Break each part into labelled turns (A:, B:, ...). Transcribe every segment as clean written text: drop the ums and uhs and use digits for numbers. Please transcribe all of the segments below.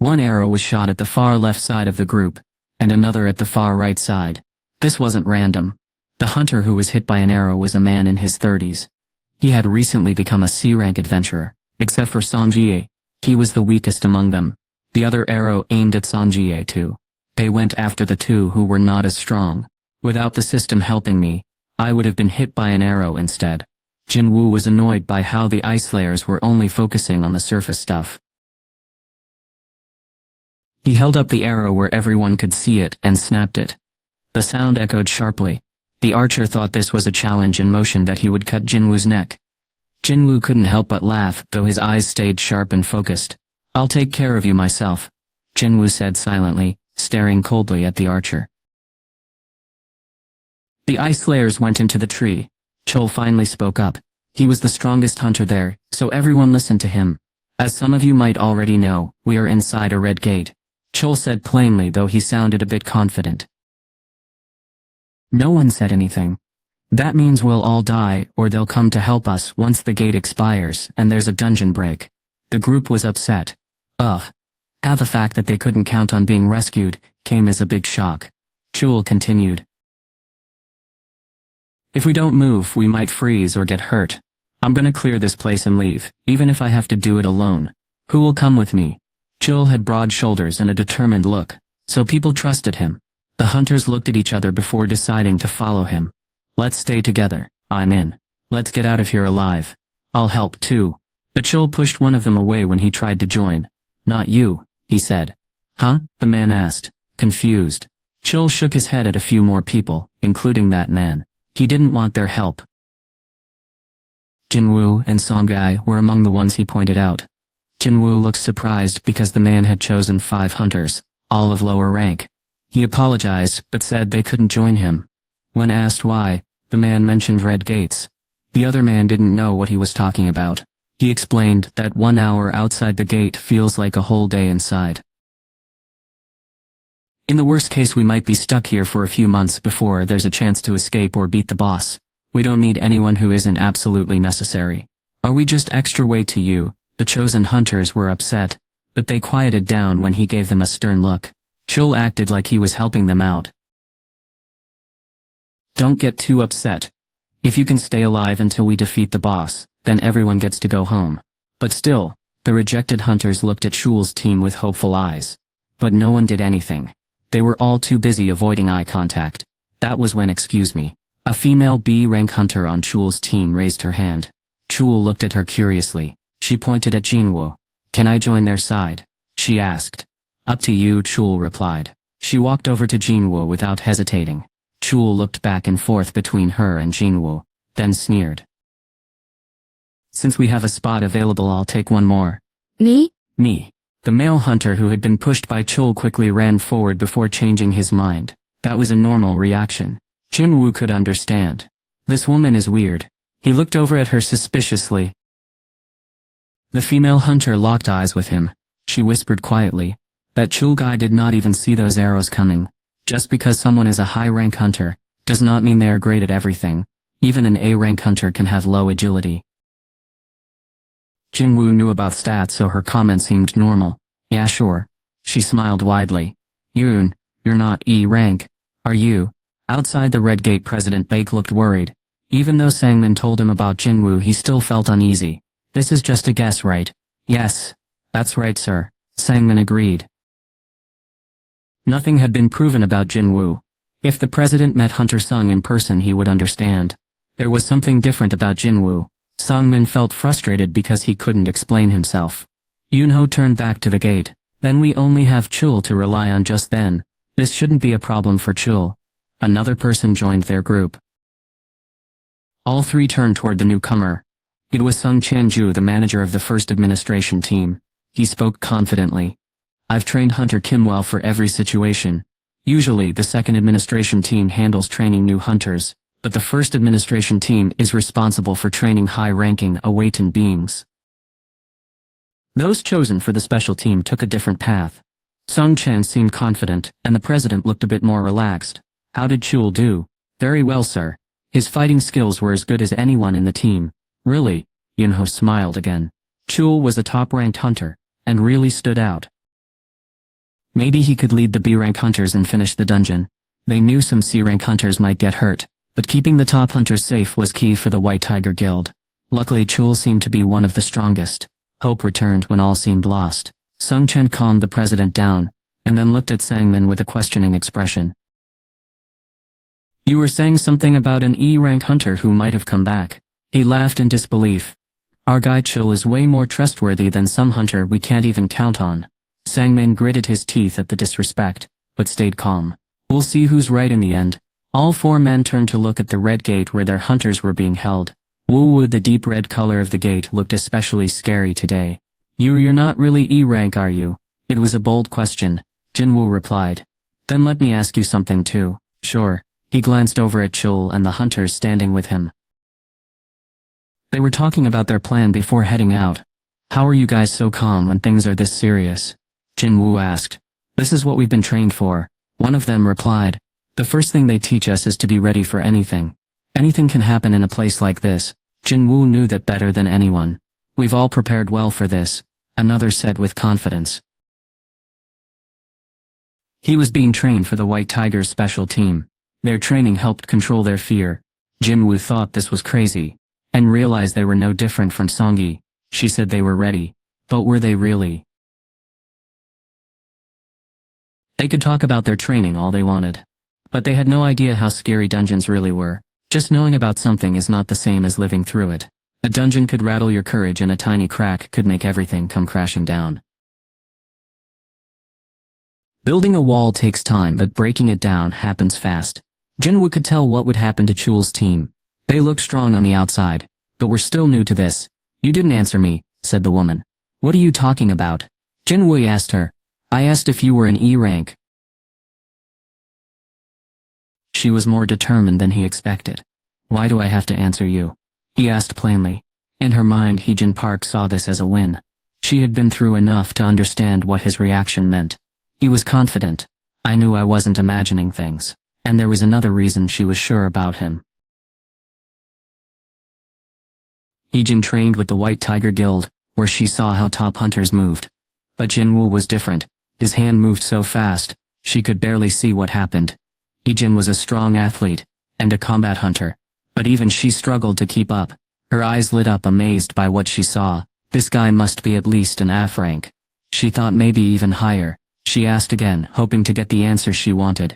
A: One arrow was shot at the far left side of the group, and another at the far right side. This wasn't random. The hunter who was hit by an arrow was a man in his 30s. He had recently become a C-rank adventurer, except for Songjie. He was the weakest among them. The other arrow aimed at Songjie too. They went after the two who were not as strong. Without the system helping me, I would have been hit by an arrow instead. Jinwoo was annoyed by how the ice layers were only focusing on the surface stuff. He held up the arrow where everyone could see it and snapped it. The sound echoed sharply. The archer thought this was a challenge in motion that he would cut Jinwoo's neck. Jinwoo couldn't help but laugh, though his eyes stayed sharp and focused. "I'll take care of you myself," Jinwoo said silently, staring coldly at the archer. The ice layers went into the tree. Chul finally spoke up. He was the strongest hunter there, so everyone listened to him. "As some of you might already know, we are inside a red gate," Chul said plainly, though he sounded a bit confident. No one said anything. "That means we'll all die, or they'll come to help us once the gate expires and there's a dungeon break." The group was upset. Ugh. How the fact that they couldn't count on being rescued came as a big shock. Chul continued. "If we don't move, we might freeze or get hurt. I'm gonna clear this place and leave, even if I have to do it alone. Who will come with me?" Chul had broad shoulders and a determined look, so people trusted him. The hunters looked at each other before deciding to follow him. "Let's stay together. I'm in. Let's get out of here alive. I'll help too." But Chul pushed one of them away when he tried to join. "Not you," he said. "Huh?" the man asked, confused. Chul shook his head at a few more people, including that man. He didn't want their help. Jinwoo and Songjie were among the ones he pointed out. Jinwoo looked surprised because the man had chosen 5 hunters, all of lower rank. He apologized but said they couldn't join him. When asked why, the man mentioned red gates. The other man didn't know what he was talking about. He explained that 1 hour outside the gate feels like a whole day inside. "In the worst case, we might be stuck here for a few months before there's a chance to escape or beat the boss. We don't need anyone who isn't absolutely necessary. Are we just extra weight to you?" The chosen hunters were upset, but they quieted down when he gave them a stern look. Chul acted like he was helping them out. "Don't get too upset. If you can stay alive until we defeat the boss, then everyone gets to go home." But still, the rejected hunters looked at Chul's team with hopeful eyes. But no one did anything. They were all too busy avoiding eye contact. That was when, "Excuse me." A female B-rank hunter on Chul's team raised her hand. Chul looked at her curiously. She pointed at Jinwoo. "Can I join their side?" she asked. "Up to you," Chul replied. She walked over to Jinwoo without hesitating. Chul looked back and forth between her and Jinwoo, then sneered. "Since we have a spot available, I'll take one more."
B: Me?
A: "Me." The male hunter who had been pushed by Chul quickly ran forward before changing his mind. That was a normal reaction. Jinwoo could understand. This woman is weird. He looked over at her suspiciously. The female hunter locked eyes with him. She whispered quietly. That Chul guy did not even see those arrows coming. Just because someone is a high-rank hunter, does not mean they are great at everything. Even an A-rank hunter can have low agility. Jinwoo knew about stats, so her comment seemed normal. "Yeah, sure." She smiled widely. "Yoon, you're not E-rank, are you?" Outside the Red Gate, President Baek looked worried. Even though Sangmin told him about Jinwoo, he still felt uneasy. "This is just a guess, right?" "Yes. That's right, sir," Sangmin agreed. Nothing had been proven about Jinwoo. If the president met Hunter Sung in person, he would understand. There was something different about Jinwoo. Sangmin felt frustrated because he couldn't explain himself. Yoonho turned back to the gate. "Then we only have Chul to rely on just then. This shouldn't be a problem for Chul." Another person joined their group. All three turned toward the newcomer. It was Sung Chanju, the manager of the first administration team. He spoke confidently. "I've trained Hunter Kim well for every situation. Usually the second administration team handles training new hunters, but the first administration team is responsible for training high-ranking awakened beings." Those chosen for the special team took a different path. Sung Chen seemed confident, and the president looked a bit more relaxed. "How did Chul do?" "Very well, sir. His fighting skills were as good as anyone in the team." "Really?" Yoonho smiled again. Chul was a top-ranked hunter, and really stood out. Maybe he could lead the B-rank hunters and finish the dungeon. They knew some C-rank hunters might get hurt, but keeping the top hunters safe was key for the White Tiger Guild. Luckily Chul seemed to be one of the strongest. Hope returned when all seemed lost. Sung Chen calmed the president down, and then looked at Sangmin with a questioning expression. You were saying something about an E-rank hunter who might have come back. He laughed in disbelief. Our guy Chul is way more trustworthy than some hunter we can't even count on. Sangmin gritted his teeth at the disrespect, but stayed calm. We'll see who's right in the end. All four men turned to look at the red gate where their hunters were being held. Woo, the deep red color of the gate looked especially scary today. You're not really E-rank, are you? It was a bold question. Jinwoo replied. Then let me ask you something too. Sure. He glanced over at Chul and the hunters standing with him. They were talking about their plan before heading out. How are you guys so calm when things are this serious? Jinwoo asked. This is what we've been trained for. One of them replied. The first thing they teach us is to be ready for anything. Anything can happen in a place like this. Jinwoo knew that better than anyone. We've all prepared well for this, another said with confidence. He was being trained for the White Tiger's special team. Their training helped control their fear. Jinwoo thought this was crazy, and realized they were no different from Songyi. She said they were ready, but were they really? They could talk about their training all they wanted, but they had no idea how scary dungeons really were. Just knowing about something is not the same as living through it. A dungeon could rattle your courage and a tiny crack could make everything come crashing down. Building a wall takes time, but breaking it down happens fast. Jinwoo could tell what would happen to Chul's team. They looked strong on the outside, but were still new to this. You didn't answer me, said the woman. What are you talking about? Jinwoo asked her. I asked if you were an E rank. She was more determined than he expected. Why do I have to answer you? He asked plainly. In her mind, Heejin Park saw this as a win. She had been through enough to understand what his reaction meant. He was confident. I knew I wasn't imagining things. And there was another reason she was sure about him. Heejin trained with the White Tiger Guild, where she saw how top hunters moved. But Jinwoo was different. His hand moved so fast, she could barely see what happened. Heejin was a strong athlete, and a combat hunter. But even she struggled to keep up. Her eyes lit up amazed by what she saw. This guy must be at least an F rank. She thought maybe even higher. She asked again, hoping to get the answer she wanted.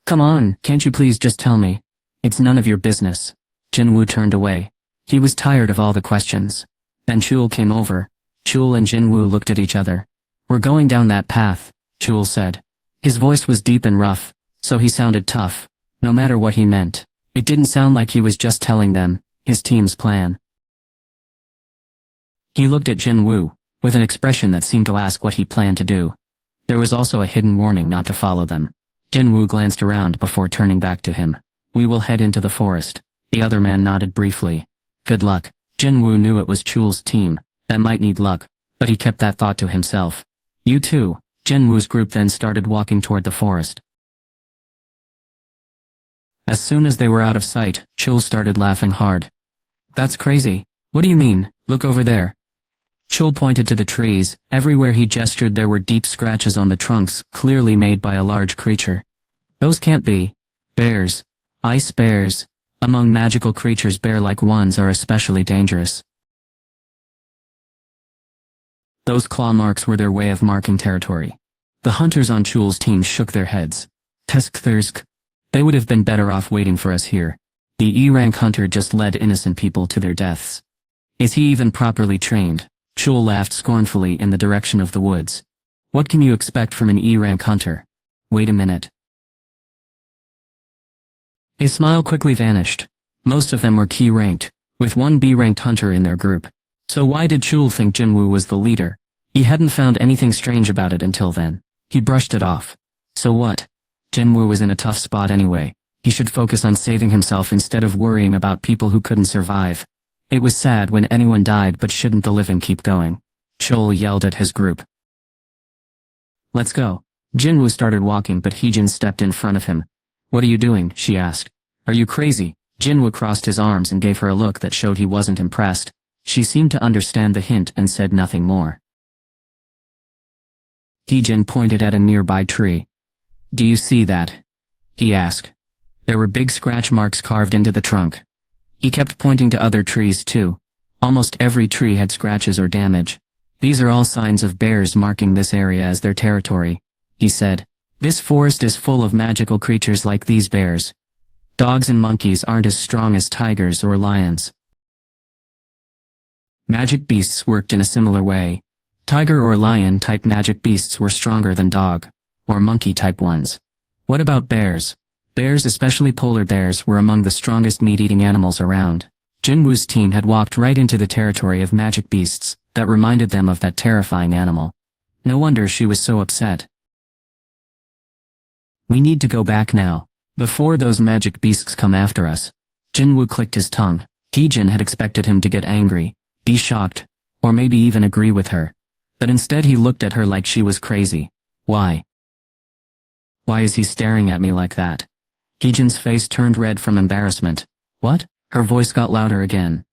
A: Come on, can't you please just tell me? It's none of your business. Jinwoo turned away. He was tired of all the questions. Then Chul came over. Chul and Jinwoo looked at each other. We're going down that path, Chul said. His voice was deep and rough, so he sounded tough. No matter what he meant, it didn't sound like he was just telling them his team's plan. He looked at Jinwoo, with an expression that seemed to ask what he planned to do. There was also a hidden warning not to follow them. Jinwoo glanced around before turning back to him. We will head into the forest. The other man nodded briefly. Good luck. Jinwoo knew it was Chul's team. That might need luck, but he kept that thought to himself. You too. Jinwoo's group then started walking toward the forest. As soon as they were out of sight, Chul started laughing hard. That's crazy. What do you mean? Look over there. Chul pointed to the trees. Everywhere he gestured there were deep scratches on the trunks, clearly made by a large creature. Those can't be bears. Ice bears. Among magical creatures, bear-like ones are especially dangerous. Those claw marks were their way of marking territory. The hunters on Chul's team shook their heads. Teskthursk. They would have been better off waiting for us here. The E-rank hunter just led innocent people to their deaths. Is he even properly trained? Chul laughed scornfully in the direction of the woods. What can you expect from an E-rank hunter? Wait a minute. His smile quickly vanished. Most of them were key-ranked, with one B-ranked hunter in their group. So why did Chul think Jinwoo was the leader? He hadn't found anything strange about it until then. He brushed it off. So what? Jinwoo was in a tough spot anyway. He should focus on saving himself instead of worrying about people who couldn't survive. It was sad when anyone died, but shouldn't the living keep going? Chul yelled at his group. Let's go. Jinwoo started walking, but Heejin stepped in front of him. What are you doing? She asked. Are you crazy? Jinwoo crossed his arms and gave her a look that showed he wasn't impressed. She seemed to understand the hint and said nothing more. Heejin pointed at a nearby tree. Do you see that? He asked. There were big scratch marks carved into the trunk. He kept pointing to other trees too. Almost every tree had scratches or damage. These are all signs of bears marking this area as their territory, he said. This forest is full of magical creatures like these bears. Dogs and monkeys aren't as strong as tigers or lions. Magic beasts worked in a similar way. Tiger or lion type magic beasts were stronger than dog or monkey type ones. What about bears? Bears, especially polar bears, were among the strongest meat-eating animals around. Jinwoo's team had walked right into the territory of magic beasts that reminded them of that terrifying animal. No wonder she was so upset. We need to go back now, before those magic beasts come after us. Jinwoo clicked his tongue. Heejin had expected him to get angry, be shocked, or maybe even agree with her. But instead he looked at her like she was crazy. Why? Why is he staring at me like that? Heejin's face turned red from embarrassment. What? Her voice got louder again.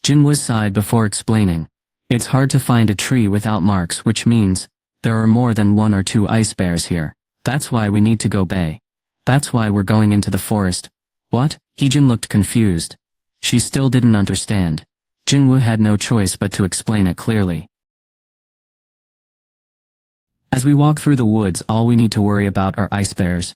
A: Jinwoo sighed before explaining. It's hard to find a tree without marks, which means there are more than 1 or 2 ice bears here. That's why we need to go bay. That's why we're going into the forest. What? Heejin looked confused. She still didn't understand. Jinwoo had no choice but to explain it clearly. As we walk through the woods, all we need to worry about are ice bears.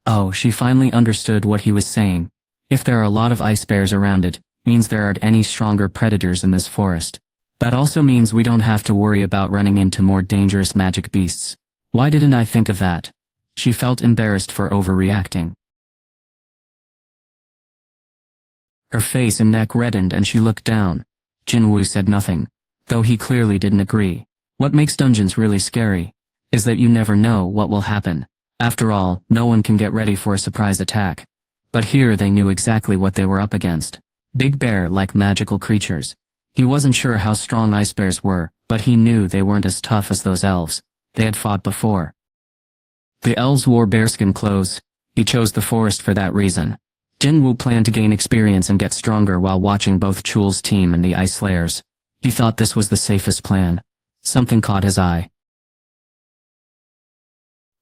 A: Oh, she finally understood what he was saying. If there are a lot of ice bears around, it means there aren't any stronger predators in this forest. That also means we don't have to worry about running into more dangerous magic beasts. Why didn't I think of that? She felt embarrassed for overreacting. Her face and neck reddened and she looked down. Jinwoo said nothing, though he clearly didn't agree. What makes dungeons really scary is that you never know what will happen. After all, no one can get ready for a surprise attack. But here they knew exactly what they were up against. Big bear-like magical creatures. He wasn't sure how strong ice bears were, but he knew they weren't as tough as those elves they had fought before. The elves wore bearskin clothes. He chose the forest for that reason. Jinwoo planned to gain experience and get stronger while watching both Chul's team and the ice slayers. He thought this was the safest plan. Something caught his eye.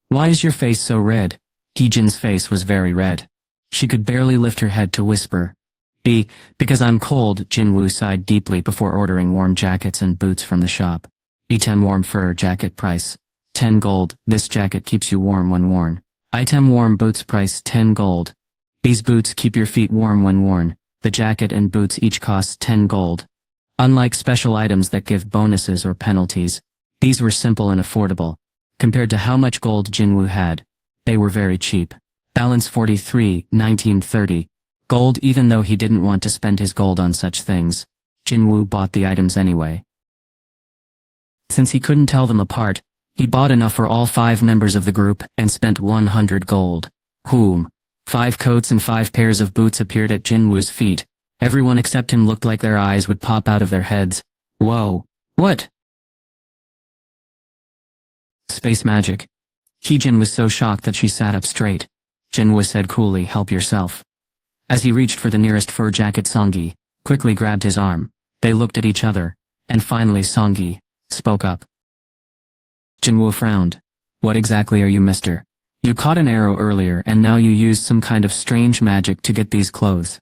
A: Why is your face so red? Heejin's face was very red. She could barely lift her head to whisper. Because I'm cold, Jinwoo sighed deeply before ordering warm jackets and boots from the shop. Item warm fur jacket price 10 gold. This jacket keeps you warm when worn. Item warm boots price 10 gold. These boots keep your feet warm when worn. The jacket and boots each cost 10 gold. Unlike special items that give bonuses or penalties, these were simple and affordable. Compared to how much gold Jinwoo had, they were very cheap. Balance 43, 1930. Gold. Even though he didn't want to spend his gold on such things, Jinwoo bought the items anyway. Since he couldn't tell them apart, he bought enough for all 5 members of the group and spent 100 gold. 5 coats and 5 pairs of boots appeared at Jinwoo's feet. Everyone except him looked like their eyes would pop out of their heads. Whoa! What? Space magic. Heejin was so shocked that she sat up straight. Jinwoo said coolly, help yourself. As he reached for the nearest fur jacket, Songi quickly grabbed his arm. They looked at each other, and finally Songi spoke up. Jinwoo frowned. What exactly are you, mister? You caught an arrow earlier and now you used some kind of strange magic to get these clothes.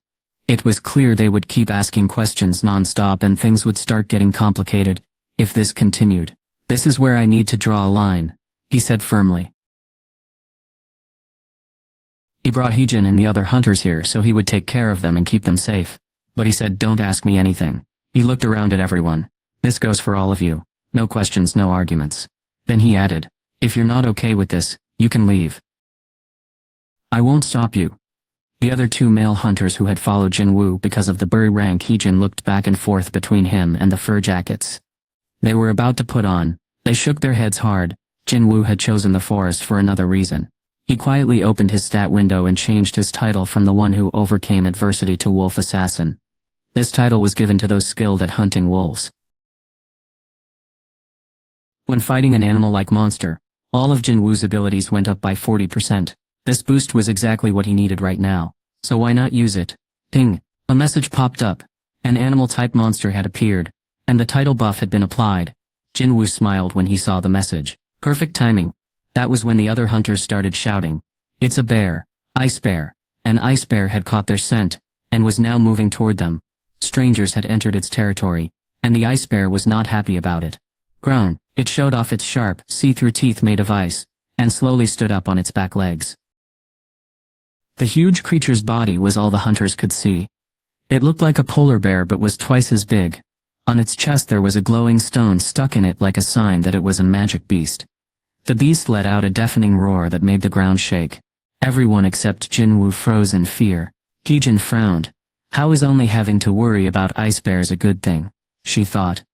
A: It was clear they would keep asking questions non-stop and things would start getting complicated if this continued. This is where I need to draw a line, he said firmly. He brought Heejin and the other hunters here so he would take care of them and keep them safe. But he said, don't ask me anything. He looked around at everyone. This goes for all of you. No questions, no arguments. Then he added, if you're not okay with this, you can leave. I won't stop you. The other 2 male hunters who had followed Jinwoo because of the bird rank Heejin looked back and forth between him and the fur jackets they were about to put on. They shook their heads hard. Jinwoo had chosen the forest for another reason. He quietly opened his stat window and changed his title from the one who overcame adversity to Wolf Assassin. This title was given to those skilled at hunting wolves. When fighting an animal-like monster, all of Jinwoo's abilities went up by 40%. This boost was exactly what he needed right now, so why not use it? Ping! A message popped up. An animal-type monster had appeared, and the title buff had been applied. Jinwoo smiled when he saw the message. Perfect timing. That was when the other hunters started shouting. It's a bear, ice bear. An ice bear had caught their scent, and was now moving toward them. Strangers had entered its territory, and the ice bear was not happy about it. Grown, it showed off its sharp, see-through teeth made of ice, and slowly stood up on its back legs. The huge creature's body was all the hunters could see. It looked like a polar bear but was twice as big. On its chest there was a glowing stone stuck in it like a sign that it was a magic beast. The beast let out a deafening roar that made the ground shake. Everyone except Jinwoo froze in fear. Heejin frowned. How is only having to worry about ice bears a good thing? She thought.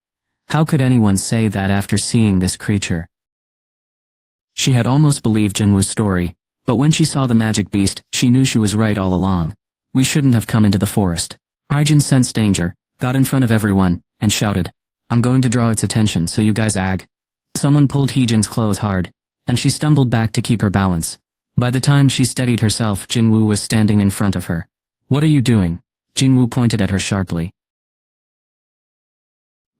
A: How could anyone say that after seeing this creature? She had almost believed Jinwoo's story, but when she saw the magic beast, she knew she was right all along. We shouldn't have come into the forest. Heejin sensed danger, got in front of everyone, and shouted, I'm going to draw its attention so you guys ag. Someone pulled Heejin's clothes hard, and she stumbled back to keep her balance. By the time she steadied herself, Jinwoo was standing in front of her. What are you doing? Jinwoo pointed at her sharply.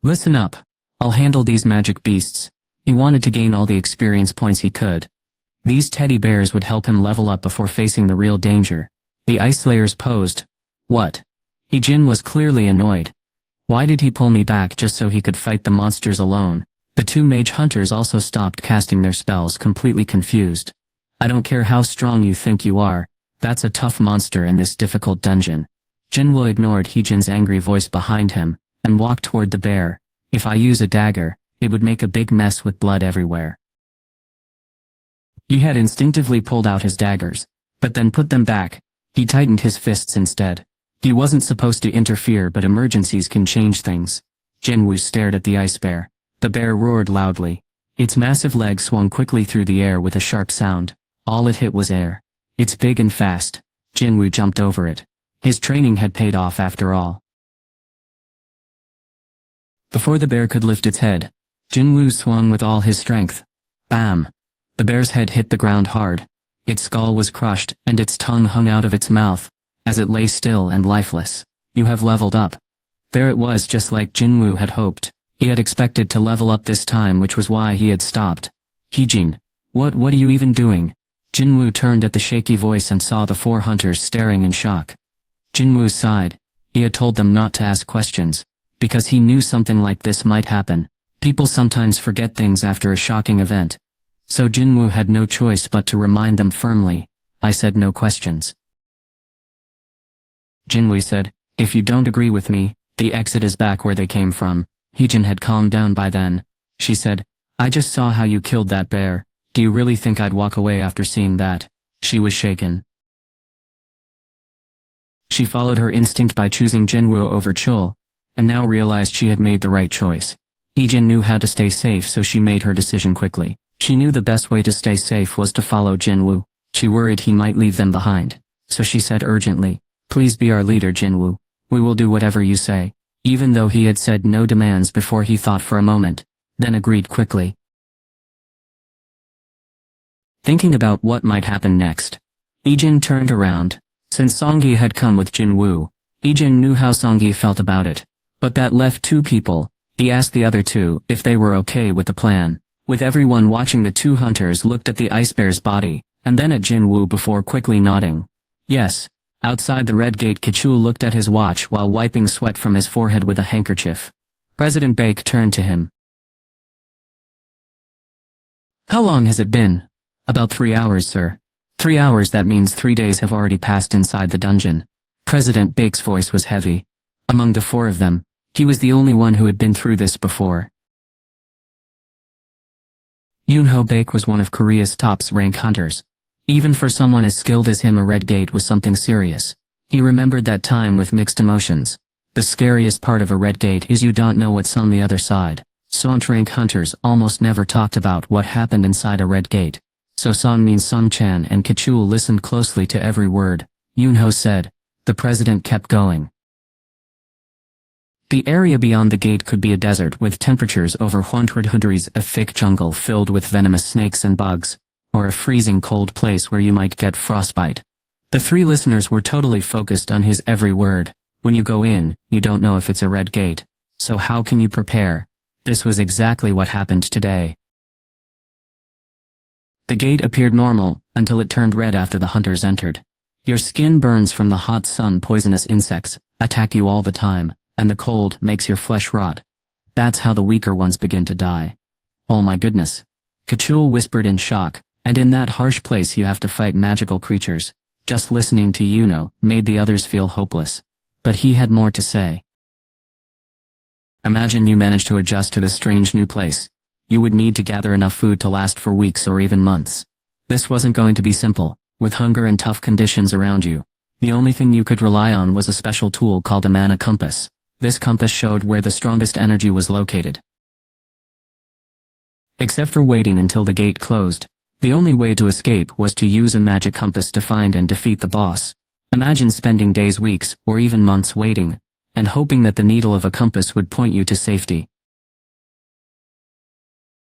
A: Listen up. I'll handle these magic beasts. He wanted to gain all the experience points he could. These teddy bears would help him level up before facing the real danger. The ice slayers posed. What? Heejin was clearly annoyed. Why did he pull me back just so he could fight the monsters alone? The two mage hunters also stopped casting their spells, completely confused. I don't care how strong you think you are, that's a tough monster in this difficult dungeon. Jinwoo ignored Heejin's angry voice behind him, and walked toward the bear. If I use a dagger, it would make a big mess with blood everywhere. He had instinctively pulled out his daggers, but then put them back. He tightened his fists instead. He wasn't supposed to interfere, but emergencies can change things. Jinwoo stared at the ice bear. The bear roared loudly. Its massive legs swung quickly through the air with a sharp sound. All it hit was air. It's big and fast. Jinwoo jumped over it. His training had paid off after all. Before the bear could lift its head, Jinwoo swung with all his strength. Bam! The bear's head hit the ground hard. Its skull was crushed, and its tongue hung out of its mouth, as it lay still and lifeless. You have leveled up. There it was, just like Jinwoo had hoped. He had expected to level up this time, which was why he had stopped. Heejin, what are you even doing? Jinwoo turned at the shaky voice and saw the four hunters staring in shock. Jinwoo sighed. He had told them not to ask questions, because he knew something like this might happen. People sometimes forget things after a shocking event. So Jinwoo had no choice but to remind them firmly. I said no questions. Jinwoo said, if you don't agree with me, the exit is back where they came from. Heejin had calmed down by then. She said, I just saw how you killed that bear. Do you really think I'd walk away after seeing that? She was shaken. She followed her instinct by choosing Jinwoo over Chul, and now realized she had made the right choice. Heejin knew how to stay safe, so she made her decision quickly. She knew the best way to stay safe was to follow Jinwoo. She worried he might leave them behind, so she said urgently, please be our leader, Jinwoo. We will do whatever you say. Even though he had said no demands before, he thought for a moment, then agreed quickly. Thinking about what might happen next, Heejin turned around. Since Songyi had come with Jinwoo, Heejin knew how Songyi felt about it. But that left two people. He asked the other two if they were okay with the plan. With everyone watching, the two hunters looked at the ice bear's body, and then at Jinwoo before quickly nodding. Yes. Outside the red gate, Kichu looked at his watch while wiping sweat from his forehead with a handkerchief. President Baek turned to him. How long has it been? About 3 hours, sir. 3 hours, that means 3 days have already passed inside the dungeon. President Baek's voice was heavy. Among the four of them, he was the only one who had been through this before. Yoonho Baek was one of Korea's top rank hunters. Even for someone as skilled as him, a red gate was something serious. He remembered that time with mixed emotions. The scariest part of a red gate is you don't know what's on the other side. Rank hunters almost never talked about what happened inside a red gate. So Songmin, Songchan and Kichul listened closely to every word. Yoonho said. The president kept going. The area beyond the gate could be a desert with temperatures over 100 degrees, a thick jungle filled with venomous snakes and bugs, or a freezing cold place where you might get frostbite. The three listeners were totally focused on his every word. When you go in, you don't know if it's a red gate. So how can you prepare? This was exactly what happened today. The gate appeared normal, until it turned red after the hunters entered. Your skin burns from the hot sun. Poisonous insects attack you all the time, and the cold makes your flesh rot. That's how the weaker ones begin to die. Oh my goodness. Kachul whispered in shock, and in that harsh place you have to fight magical creatures. Just listening to Yuno made the others feel hopeless. But he had more to say. Imagine you managed to adjust to this strange new place. You would need to gather enough food to last for weeks or even months. This wasn't going to be simple, with hunger and tough conditions around you. The only thing you could rely on was a special tool called a mana compass. This compass showed where the strongest energy was located. Except for waiting until the gate closed, the only way to escape was to use a magic compass to find and defeat the boss. Imagine spending days, weeks, or even months waiting, and hoping that the needle of a compass would point you to safety.